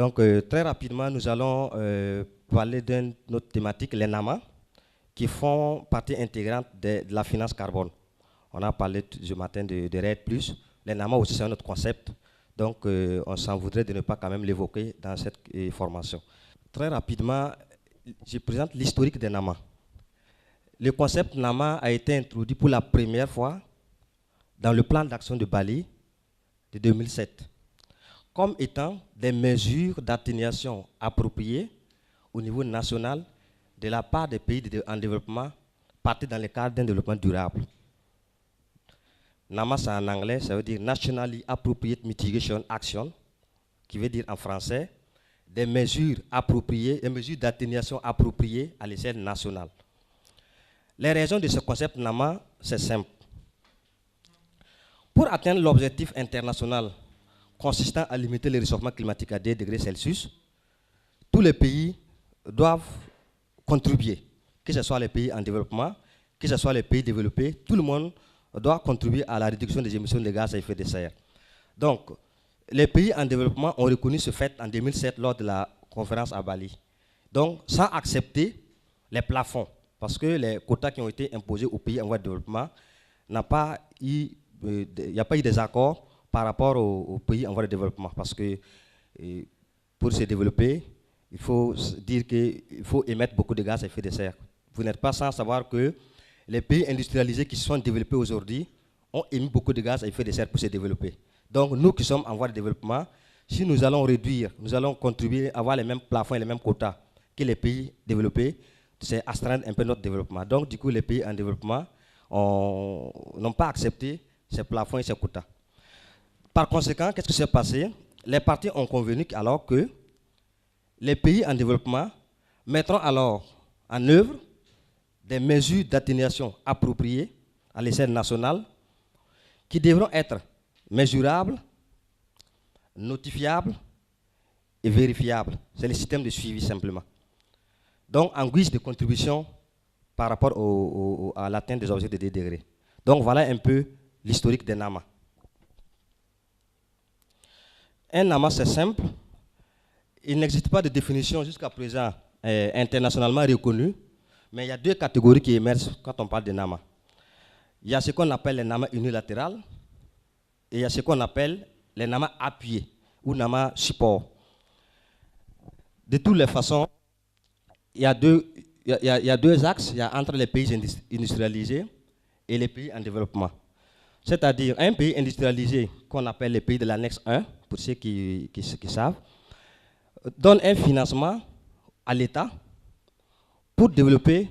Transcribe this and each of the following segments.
Donc, très rapidement, nous allons parler d'une autre thématique, les NAMA, qui font partie intégrante de la finance carbone. On a parlé ce matin de RED+. Les NAMA aussi, c'est un autre concept. Donc, on s'en voudrait de ne pas quand même l'évoquer dans cette formation. Très rapidement, je présente l'historique des NAMA. Le concept NAMA a été introduit pour la première fois dans le plan d'action de Bali de 2007, comme étant des mesures d'atténuation appropriées au niveau national de la part des pays en développement partis dans le cadre d'un développement durable. NAMA, c'est en anglais, ça veut dire Nationally Appropriate Mitigation Action, qui veut dire en français des mesures appropriées, des mesures d'atténuation appropriées à l'échelle nationale. Les raisons de ce concept NAMA, c'est simple. Pour atteindre l'objectif international consistant à limiter le réchauffement climatique à 2 degrés Celsius, tous les pays doivent contribuer, que ce soit les pays en développement, que ce soit les pays développés, tout le monde doit contribuer à la réduction des émissions de gaz à effet de serre. Donc, les pays en développement ont reconnu ce fait en 2007 lors de la conférence à Bali. Donc, sans accepter les plafonds, parce que les quotas qui ont été imposés aux pays en voie de développement, il n'y a pas eu des accords par rapport aux pays en voie de développement, parce que pour se développer, il faut dire qu'il faut émettre beaucoup de gaz à effet de serre. Vous n'êtes pas sans savoir que les pays industrialisés qui se sont développés aujourd'hui ont émis beaucoup de gaz à effet de serre pour se développer. Donc nous qui sommes en voie de développement, si nous allons réduire, nous allons contribuer à avoir les mêmes plafonds et les mêmes quotas que les pays développés, c'est astreindre un peu notre développement. Donc du coup, les pays en développement n'ont pas accepté ces plafonds et ces quotas. Par conséquent, qu'est-ce qui s'est passé? Les parties ont convenu alors que les pays en développement mettront alors en œuvre des mesures d'atténuation appropriées à l'échelle nationale qui devront être mesurables, notifiables et vérifiables. C'est le système de suivi simplement. Donc, en guise de contribution par rapport à l'atteinte des objectifs de 2 degrés. Donc, voilà un peu l'historique des NAMA. Un NAMA, c'est simple. Il n'existe pas de définition jusqu'à présent internationalement reconnue, mais il y a 2 catégories qui émergent quand on parle de NAMA. Il y a ce qu'on appelle les NAMA unilatérales et il y a ce qu'on appelle les NAMA appuyés ou NAMA support. De toutes les façons, il y a deux axes, il y a entre les pays industrialisés et les pays en développement. C'est-à-dire un pays industrialisé qu'on appelle les pays de l'annexe 1, pour ceux qui savent, donne un financement à l'État pour développer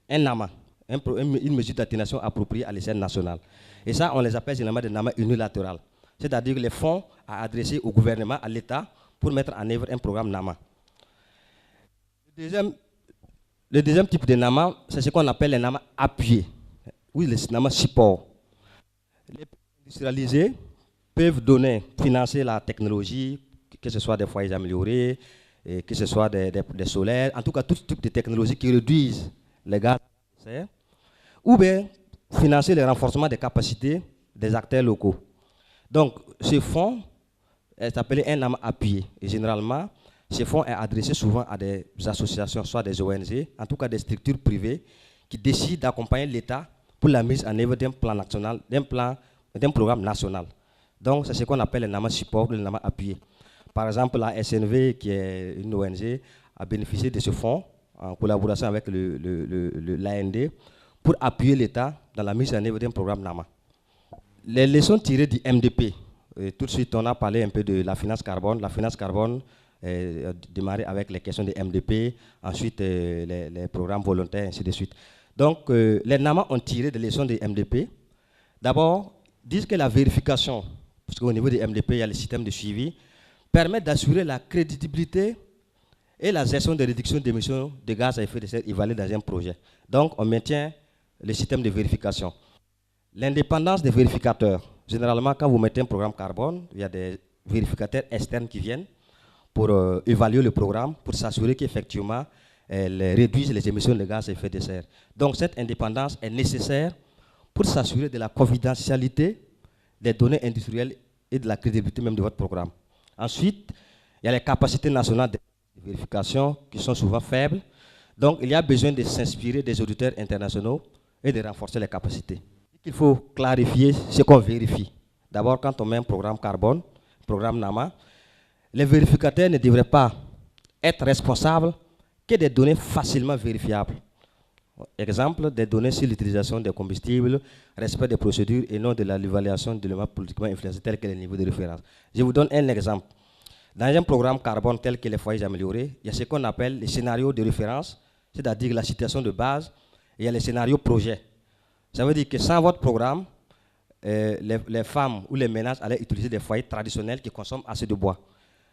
un NAMA, une mesure d'atténuation appropriée à l'échelle nationale. Et ça, on les appelle généralement des NAMA unilatérales. C'est-à-dire les fonds à adresser au gouvernement, à l'État, pour mettre en œuvre un programme NAMA. Le deuxième type de NAMA, c'est ce qu'on appelle les NAMA appuyés, ou les NAMA support. Les pays industrialisés peuvent financer la technologie, que ce soit des foyers améliorés, que ce soit des solaires, en tout cas tout type de technologies qui réduisent les gaz à effet de serre, ou bien financer le renforcement des capacités des acteurs locaux. Donc ce fonds est appelé un NAMA appuyé. Et généralement, ce fonds est adressé souvent à des associations, soit des ONG, en tout cas des structures privées, qui décident d'accompagner l'État pour la mise en œuvre d'un plan national, d'un programme national. Donc c'est ce qu'on appelle le NAMA support ou le NAMA appuyé. Par exemple, la SNV, qui est une ONG, a bénéficié de ce fonds en collaboration avec l'AND pour appuyer l'État dans la mise en œuvre d'un programme NAMA. Les leçons tirées du MDP, tout de suite on a parlé un peu de la finance carbone. La finance carbone a démarré avec les questions des MDP, ensuite les programmes volontaires, ainsi de suite. Donc les NAMA ont tiré des leçons des MDP. D'abord, disent que la vérification, parce qu'au niveau des MDP, il y a le système de suivi, permet d'assurer la crédibilité et la gestion des réductions d'émissions de gaz à effet de serre évaluées dans un projet. Donc, on maintient le système de vérification. L'indépendance des vérificateurs. Généralement, quand vous mettez un programme carbone, il y a des vérificateurs externes qui viennent pour évaluer le programme, pour s'assurer qu'effectivement, elle réduise les émissions de gaz à effet de serre. Donc, cette indépendance est nécessaire pour s'assurer de la confidentialité des données industrielles et de la crédibilité même de votre programme. Ensuite, Il y a les capacités nationales de vérification qui sont souvent faibles. Donc, il y a besoin de s'inspirer des auditeurs internationaux et de renforcer les capacités. Il faut clarifier ce qu'on vérifie. D'abord, quand on met un programme carbone, programme NAMA, les vérificateurs ne devraient pas être responsables que des données facilement vérifiables. Exemple, des données sur l'utilisation des combustibles, respect des procédures et non de l'évaluation d'éléments politiquement influencés tels que les niveaux de référence. Je vous donne un exemple. Dans un programme carbone tel que les foyers améliorés, il y a ce qu'on appelle les scénarios de référence, c'est-à-dire la situation de base, et il y a les scénarios projets. Ça veut dire que sans votre programme, les femmes ou les ménages allaient utiliser des foyers traditionnels qui consomment assez de bois.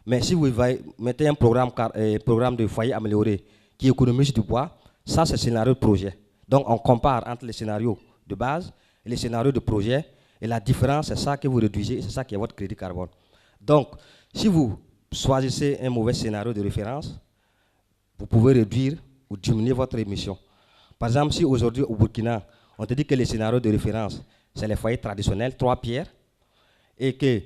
Mais si vous mettez un programme de foyer amélioré qui économise du bois, ça c'est le scénario de projet. Donc on compare entre les scénarios de base et les scénarios de projet, et la différence c'est ça que vous réduisez, et c'est ça qui est votre crédit carbone. Donc si vous choisissez un mauvais scénario de référence, vous pouvez réduire ou diminuer votre émission. Par exemple, si aujourd'hui au Burkina, on te dit que les scénarios de référence, c'est les foyers traditionnels, 3 pierres, et que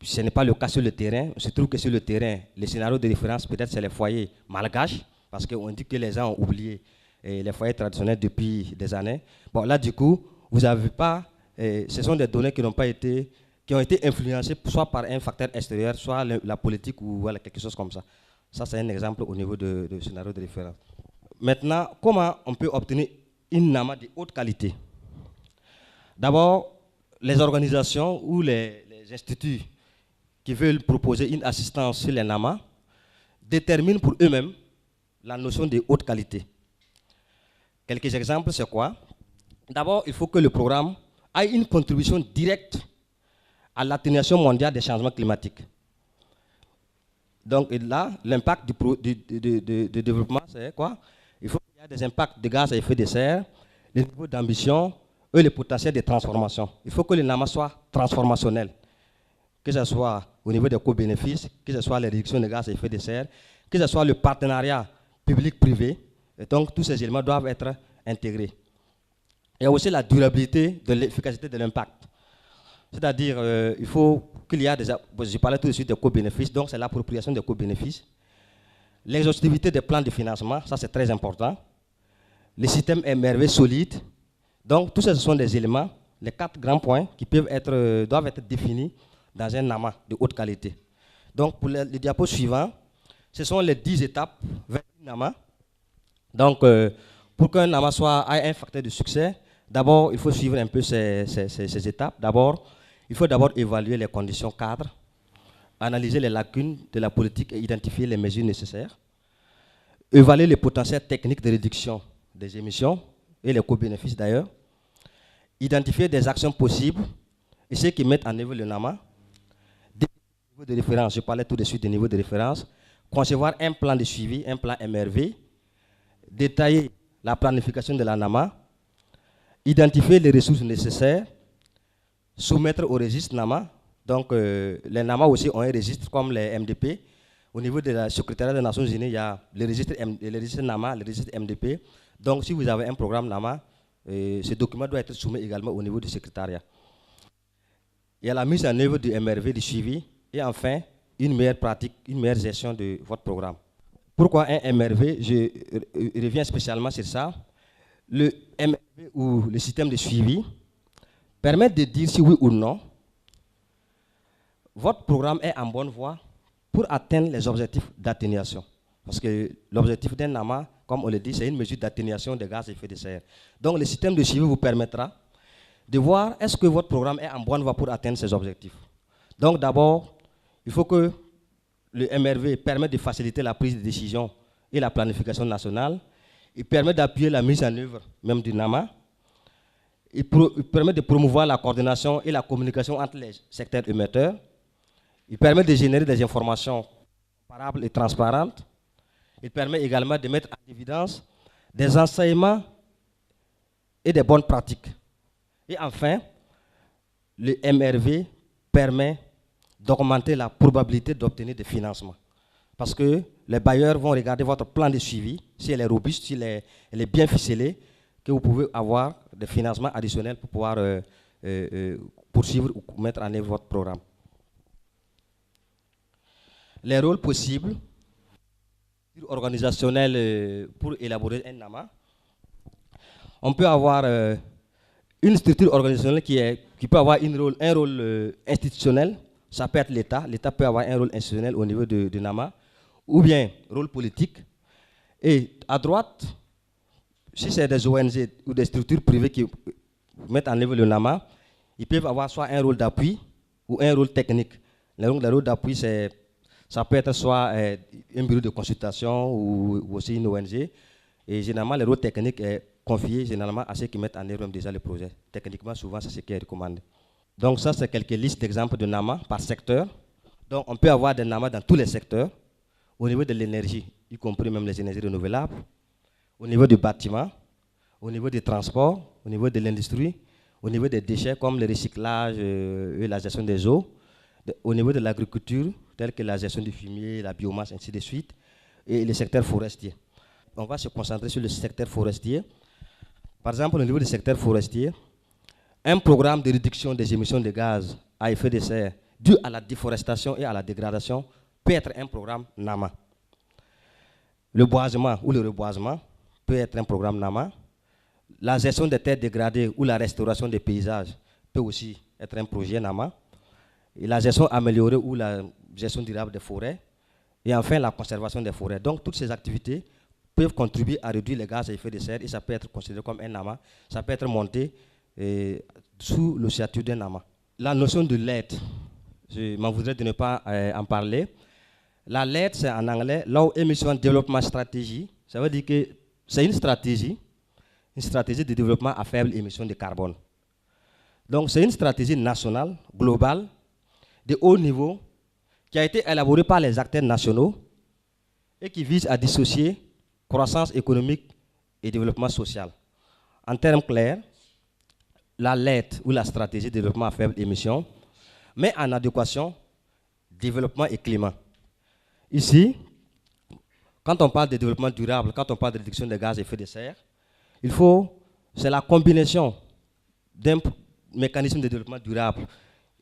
ce n'est pas le cas sur le terrain. Il se trouve que sur le terrain, les scénarios de référence, peut-être c'est les foyers malgaches, parce qu'on dit que les gens ont oublié les foyers traditionnels depuis des années. Bon, là, du coup, vous n'avez pas, ce sont des données qui n'ont pas été, qui ont été influencées soit par un facteur extérieur, soit la politique ou voilà, quelque chose comme ça. Ça, c'est un exemple au niveau de scénario de référence. Maintenant, comment on peut obtenir une NAMA de haute qualité? D'abord, les organisations ou les instituts qui veulent proposer une assistance sur les NAMA déterminent pour eux-mêmes la notion de haute qualité. Quelques exemples, c'est quoi? D'abord, il faut que le programme ait une contribution directe à l'atténuation mondiale des changements climatiques. Donc là, l'impact du développement, c'est quoi? Il faut qu'il y ait des impacts de gaz à effet de serre, les niveaux d'ambition et le potentiel de transformation. Il faut que le NAMA soit transformationnel, que ce soit au niveau des co-bénéfices, que ce soit les réductions de gaz à effet de serre, que ce soit le partenariat public-privé. Et donc, tous ces éléments doivent être intégrés. Il y a aussi la durabilité de l'efficacité de l'impact. C'est-à-dire, il faut qu'il y ait des... Je parlais tout de suite des co-bénéfices, donc c'est l'appropriation des co-bénéfices. L'exhaustivité des plans de financement, ça c'est très important. Les systèmes MRV solides. Donc, tous ces sont des éléments, les 4 grands points qui peuvent doivent être définis dans un NAMA de haute qualité. Donc, pour le diapo suivant, ce sont les 10 étapes vers un NAMA. Donc, pour qu'un NAMA ait un facteur de succès, d'abord, il faut suivre un peu ces étapes. D'abord, il faut d'abord évaluer les conditions cadres, analyser les lacunes de la politique et identifier les mesures nécessaires, évaluer les potentiels techniques de réduction des émissions et les co-bénéfices d'ailleurs, identifier des actions possibles et ceux qui mettent en œuvre le NAMA, des niveaux de référence, je parlais tout de suite des niveaux de référence, concevoir un plan de suivi, un plan MRV, détailler la planification de la NAMA, identifier les ressources nécessaires, soumettre au registre NAMA. Donc, les NAMA aussi ont un registre comme les MDP. Au niveau de la secrétariat des Nations Unies, il y a le registre NAMA, le registre MDP. Donc, si vous avez un programme NAMA, ce document doit être soumis également au niveau du secrétariat. Il y a la mise en œuvre du MRV, du suivi, et enfin, une meilleure pratique, une meilleure gestion de votre programme. Pourquoi un MRV? Je reviens spécialement sur ça. Le MRV ou le système de suivi permet de dire si oui ou non votre programme est en bonne voie pour atteindre les objectifs d'atténuation. Parce que l'objectif d'un NAMA, comme on le dit, c'est une mesure d'atténuation des gaz à effet de serre. Donc le système de suivi vous permettra de voir est-ce que votre programme est en bonne voie pour atteindre ces objectifs. Donc d'abord, il faut que le MRV permette de faciliter la prise de décision et la planification nationale. Il permet d'appuyer la mise en œuvre même du NAMA. Il permet de promouvoir la coordination et la communication entre les secteurs émetteurs. Il permet de générer des informations comparables et transparentes. Il permet également de mettre en évidence des enseignements et des bonnes pratiques. Et enfin, le MRV permet d'augmenter la probabilité d'obtenir des financements. Parce que les bailleurs vont regarder votre plan de suivi, si elle est robuste, si elle est bien ficelée, que vous pouvez avoir des financements additionnels pour pouvoir poursuivre ou mettre en œuvre votre programme. les rôles possibles organisationnels pour élaborer un NAMA. On peut avoir une structure organisationnelle qui peut avoir un rôle institutionnel. Ça peut être l'État. L'État peut avoir un rôle institutionnel au niveau de NAMA, ou bien rôle politique. Et à droite, si c'est des ONG ou des structures privées qui mettent en œuvre le NAMA, ils peuvent avoir soit un rôle d'appui ou un rôle technique. Le rôle d'appui, ça peut être soit un bureau de consultation ou aussi une ONG. Et généralement, le rôle technique est confié généralement à ceux qui mettent en œuvre déjà le projet. Techniquement, souvent, c'est ce qui est recommandé. Donc ça, c'est quelques listes d'exemples de NAMA par secteur. Donc on peut avoir des NAMA dans tous les secteurs, au niveau de l'énergie, y compris même les énergies renouvelables, au niveau du bâtiment, au niveau des transports, au niveau de l'industrie, au niveau des déchets comme le recyclage et la gestion des eaux, au niveau de l'agriculture, telle que la gestion du fumier, la biomasse, ainsi de suite, et le secteur forestier. On va se concentrer sur le secteur forestier. Par exemple, au niveau du secteur forestier, un programme de réduction des émissions de gaz à effet de serre dû à la déforestation et à la dégradation peut être un programme NAMA. Le boisement ou le reboisement peut être un programme NAMA. La gestion des terres dégradées ou la restauration des paysages peut aussi être un projet NAMA. Et la gestion améliorée ou la gestion durable des forêts. Et enfin, la conservation des forêts. Donc, toutes ces activités peuvent contribuer à réduire les gaz à effet de serre et ça peut être considéré comme un NAMA. Ça peut être monté sous le statut d'un NAMA. La notion de LED, je m'en voudrais de ne pas en parler. La LED, c'est en anglais Low Emission Development Strategy. Ça veut dire que c'est une stratégie de développement à faible émission de carbone. Donc c'est une stratégie nationale, globale, de haut niveau, qui a été élaborée par les acteurs nationaux et qui vise à dissocier croissance économique et développement social. En termes clairs, la LED ou la stratégie de développement à faible émission met en adéquation développement et climat. Ici, quand on parle de développement durable, quand on parle de réduction des gaz à effet de serre, c'est la combinaison d'un mécanisme de développement durable,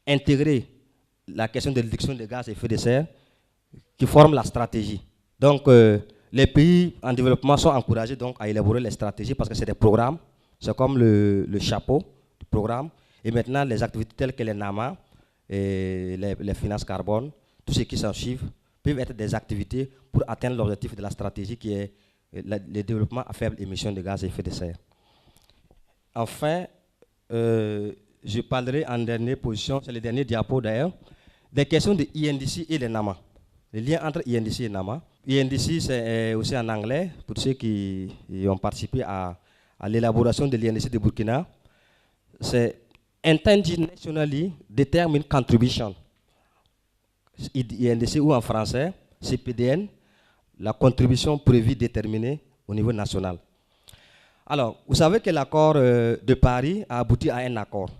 intégrer la question de réduction des gaz à effet de serre, qui forme la stratégie. Donc, les pays en développement sont encouragés donc, à élaborer les stratégies parce que c'est des programmes, c'est comme le chapeau du programme. Et maintenant, les activités telles que les NAMA, et les finances carbone, tout ce qui s'en suivent, peuvent être des activités pour atteindre l'objectif de la stratégie qui est le développement à faible émission de gaz à effet de serre. Enfin, je parlerai en dernière position, c'est le dernier diapo d'ailleurs, des questions de INDC et les NAMA. Le lien entre INDC et NAMA. INDC, c'est aussi en anglais, pour ceux qui ont participé à l'élaboration de l'INDC de Burkina. C'est Intended Nationally Determined Contribution. INDC ou en français, CPDN, la contribution prévue déterminée au niveau national. Alors, vous savez que l'accord de Paris a abouti à un accord.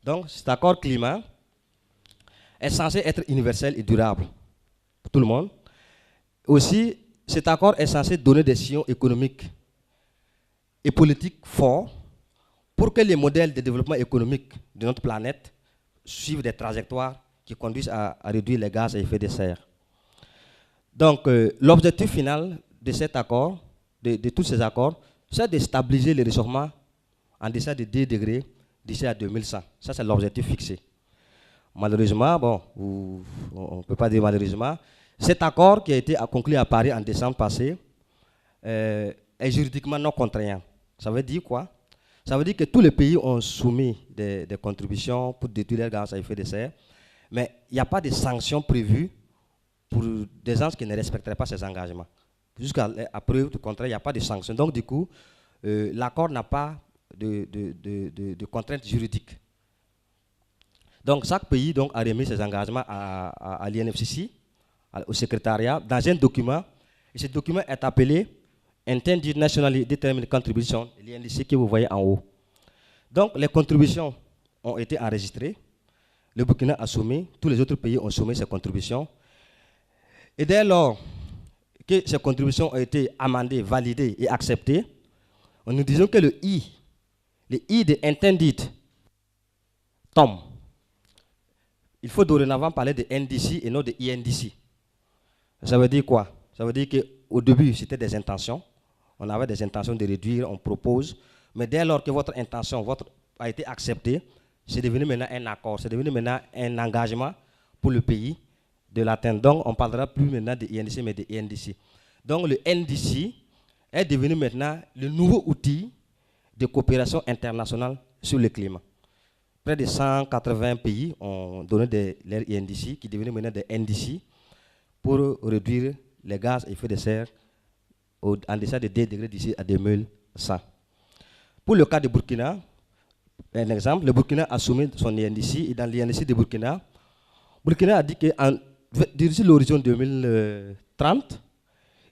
Donc, cet accord climat est censé être universel et durable pour tout le monde. Aussi, cet accord est censé donner des signaux économiques et politiques forts pour que les modèles de développement économique de notre planète suivent des trajectoires qui conduisent à réduire les gaz à effet de serre. Donc, l'objectif final de cet accord, de tous ces accords, c'est de stabiliser le réchauffement en deçà de 2 degrés d'ici à 2100. Ça, c'est l'objectif fixé. Malheureusement, bon, on ne peut pas dire malheureusement, cet accord qui a été conclu à Paris en décembre passé est juridiquement non contraignant. Ça veut dire quoi? Ça veut dire que tous les pays ont soumis des contributions pour détruire les gaz à effet de serre, mais il n'y a pas de sanctions prévues pour des gens qui ne respecteraient pas ces engagements. Jusqu'à preuve du contraire, il n'y a pas de sanctions. Donc, du coup, l'accord n'a pas de contraintes juridiques. Donc, chaque pays donc, a remis ses engagements à l'INFCC, au secrétariat, dans un document. Et ce document est appelé Intended Nationally Determined Contribution, l'INDC que vous voyez en haut. Donc, les contributions ont été enregistrées. Le Burkina a soumis, tous les autres pays ont soumis ces contributions. Et dès lors que ces contributions ont été amendées, validées et acceptées, nous disons que le I de Intended tombe. Il faut dorénavant parler de NDC et non de INDC. Ça veut dire quoi? Ça veut dire qu'au début, c'était des intentions. On avait des intentions de réduire, on propose. Mais dès lors que votre intention a été acceptée, c'est devenu maintenant un accord, c'est devenu maintenant un engagement pour le pays de l'atteindre. Donc, on ne parlera plus maintenant de INDC, mais de NDC. Donc, le NDC est devenu maintenant le nouveau outil de coopération internationale sur le climat. Près de 180 pays ont donné leur INDC, qui est devenu maintenant des NDC, pour réduire les gaz à effet de serre en deçà de 2 degrés d'ici à 2100. Pour le cas de Burkina, un exemple, le Burkina a soumis son INDC, et dans l'INDC de Burkina a dit que d'ici l'horizon 2030,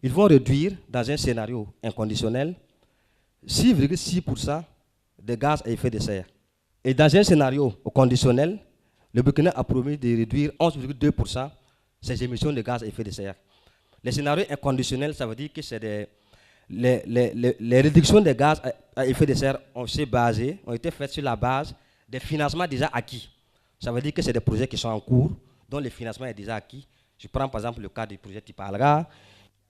ils vont réduire, dans un scénario inconditionnel, 6,6% de gaz à effet de serre. Et dans un scénario conditionnel, le Burkina a promis de réduire 11,2% ses émissions de gaz à effet de serre. Les scénarios inconditionnels, ça veut dire que c'est les réductions de gaz à effet de serre ont été faites sur la base des financements déjà acquis. Ça veut dire que c'est des projets qui sont en cours, dont le financement est déjà acquis. Je prends par exemple le cas du projet type ALGA,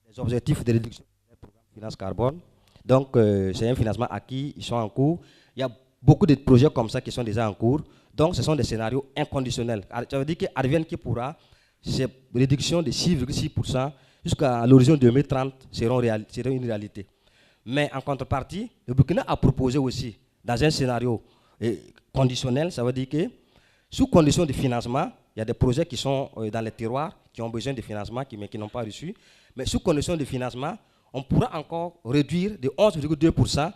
les objectifs de réduction du programme de finance carbone. Donc, c'est un financement acquis, ils sont en cours. Il y a beaucoup de projets comme ça qui sont déjà en cours. Donc, ce sont des scénarios inconditionnels. Ça veut dire qu'advienne qui pourra, ces réductions de 6,6% jusqu'à l'horizon 2030 seront une réalité. Mais en contrepartie, le Burkina a proposé aussi, dans un scénario conditionnel, ça veut dire que sous condition de financement, il y a des projets qui sont dans les tiroirs, qui ont besoin de financement, mais qui n'ont pas reçu. Mais sous condition de financement, on pourra encore réduire de 11,2%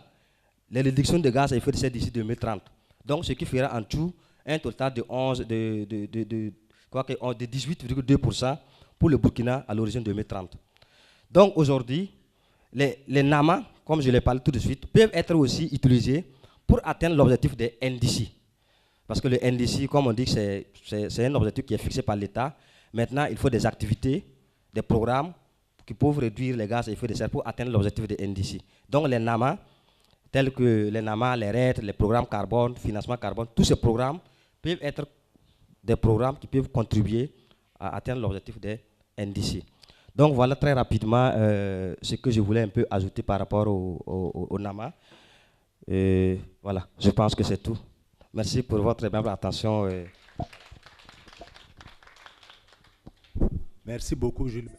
les réductions de gaz à effet de serre d'ici 2030. Donc, ce qui fera en tout un total de 18,2% pour le Burkina à l'horizon 2030. Donc, aujourd'hui, les NAMA, comme je l'ai parlé tout de suite, peuvent être aussi utilisés pour atteindre l'objectif des NDC. Parce que le NDC, comme on dit, c'est un objectif qui est fixé par l'État. Maintenant, il faut des activités, des programmes qui peuvent réduire les gaz à effet de serre pour atteindre l'objectif des NDC. Donc, les NAMA, tels que les NAMA, les RED, les programmes carbone, financement carbone, tous ces programmes peuvent être des programmes qui peuvent contribuer à atteindre l'objectif des NDC. Donc voilà très rapidement ce que je voulais un peu ajouter par rapport au NAMA. Et voilà, je pense que c'est tout. Merci pour votre aimable attention. Merci beaucoup, Jules.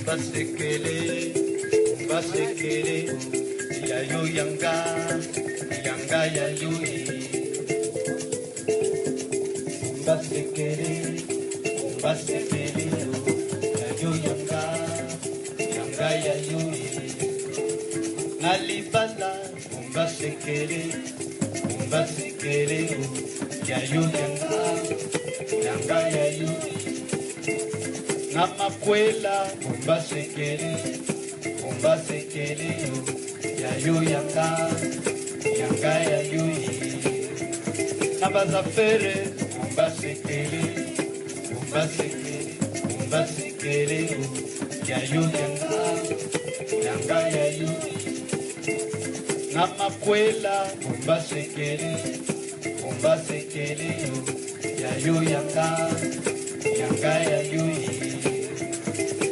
Basekele, yayo yanga yayo. Basekele, yayo yanga yayo. Nalibala, basekele, yayo yanga yayo. Namakwela, basekele, yayo yanga yayo. Nabazafere, basekele, yayo yanga yayo. Namakwela, basekele, yayo yanga yayo.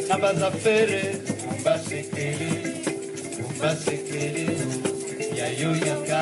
Nabazafere, basekele, yayo yanga.